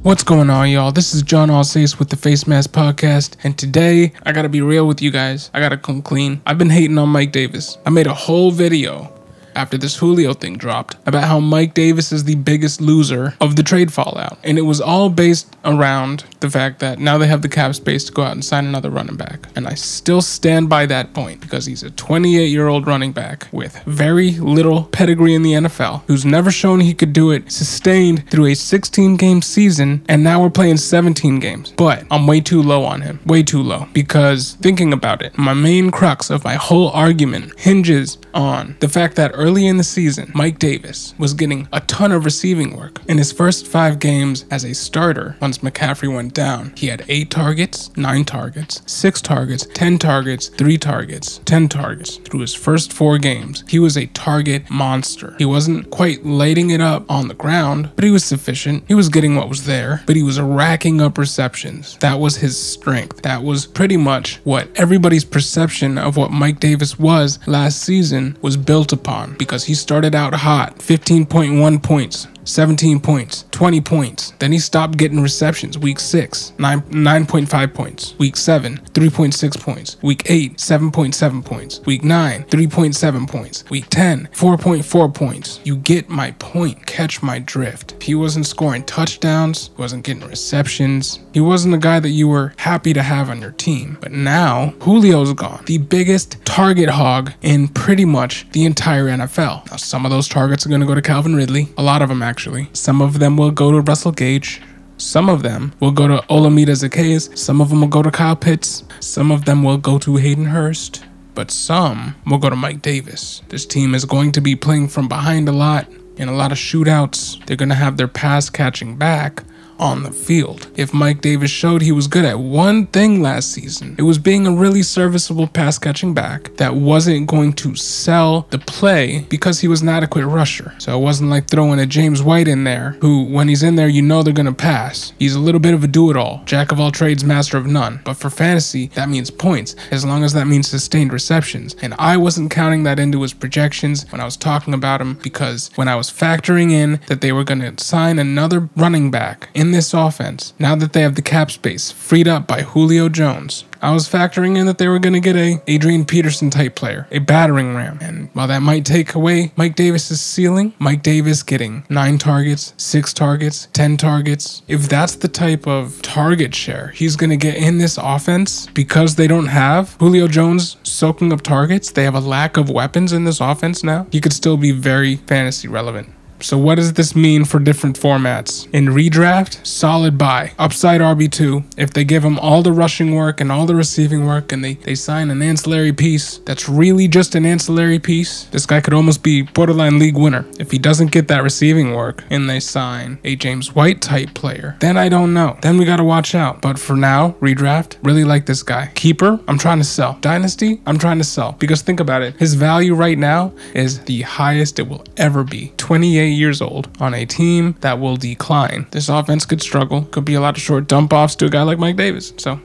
What's going on, y'all? This is John Alsace with the Face Mask Podcast, and today I gotta be real with you guys. I gotta come clean. I've been hating on Mike Davis. I made a whole video after this Julio thing dropped about how Mike Davis is the biggest loser of the trade fallout. And it was all based around the fact that now they have the cap space to go out and sign another running back. And I still stand by that point because he's a 28-year-old running back with very little pedigree in the NFL, who's never shown he could do it sustained through a 16-game season, and now we're playing 17 games. But I'm way too low on him. Way too low. Because thinking about it, my main crux of my whole argument hinges on the fact that early in the season, Mike Davis was getting a ton of receiving work. In his first 5 games as a starter, once McCaffrey went down, he had 8 targets, 9 targets, 6 targets, 10 targets, 3 targets, 10 targets. Through his first 4 games, he was a target monster. He wasn't quite lighting it up on the ground, but he was sufficient. He was getting what was there, but he was racking up receptions. That was his strength. That was pretty much what everybody's perception of what Mike Davis was last season was built upon, because he started out hot, 15.1 points, 17 points, 20 points. Then he stopped getting receptions. Week 6, 9.5 points. Week 7, 3.6 points. Week 8, 7.7 points. Week 9, 3.7 points. Week 10, 4.4 points. You get my point. Catch my drift. He wasn't scoring touchdowns. He wasn't getting receptions. He wasn't a guy that you were happy to have on your team. But now, Julio's gone. The biggest target hog in pretty much the entire NFL. Now, some of those targets are going to go to Calvin Ridley. A lot of them, actually. Some of them will go to Russell Gage. Some of them will go to Olamide Zaccheaus. Some of them will go to Kyle Pitts. Some of them will go to Hayden Hurst. But some will go to Mike Davis. This team is going to be playing from behind a lot in a lot of shootouts. They're going to have their pass catching back on the field. If Mike Davis showed he was good at one thing last season, it was being a really serviceable pass catching back that wasn't going to sell the play because he was an adequate rusher. So it wasn't like throwing a James White in there, who when he's in there, you know they're going to pass. He's a little bit of a do-it-all, jack of all trades, master of none. But for fantasy, that means points, as long as that means sustained receptions. And I wasn't counting that into his projections when I was talking about him, because when I was factoring in that they were going to sign another running back in this offense, now that they have the cap space freed up by Julio Jones, I was factoring in that they were going to get a Adrian Peterson type player, a battering ram. And while that might take away Mike Davis's ceiling, Mike Davis getting 9 targets, 6 targets, 10 targets, if that's the type of target share he's going to get in this offense, because they don't have Julio Jones soaking up targets, they have a lack of weapons in this offense now, he could still be very fantasy relevant. So what does this mean for different formats? In redraft, solid buy. Upside RB2. If they give him all the rushing work and all the receiving work, and they sign an ancillary piece that's really just an ancillary piece, this guy could almost be borderline league winner. If he doesn't get that receiving work and they sign a James White type player, then I don't know. Then we gotta watch out. But for now, redraft, really like this guy. Keeper, I'm trying to sell. Dynasty, I'm trying to sell. Because think about it, his value right now is the highest it will ever be. 28 years old on a team that will decline. This offense could struggle. Could be a lot of short dump offs to a guy like Mike Davis. So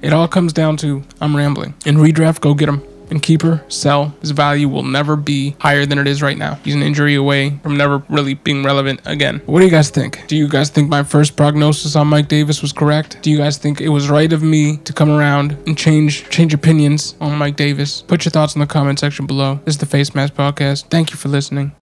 it all comes down to, I'm rambling. In redraft, go get him. In keeper, sell. His value will never be higher than it is right now. He's an injury away from never really being relevant again. What do you guys think? Do you guys think my first prognosis on Mike Davis was correct? Do you guys think it was right of me to come around and change opinions on Mike Davis? Put your thoughts in the comment section below. This is the Face Mask Podcast. Thank you for listening.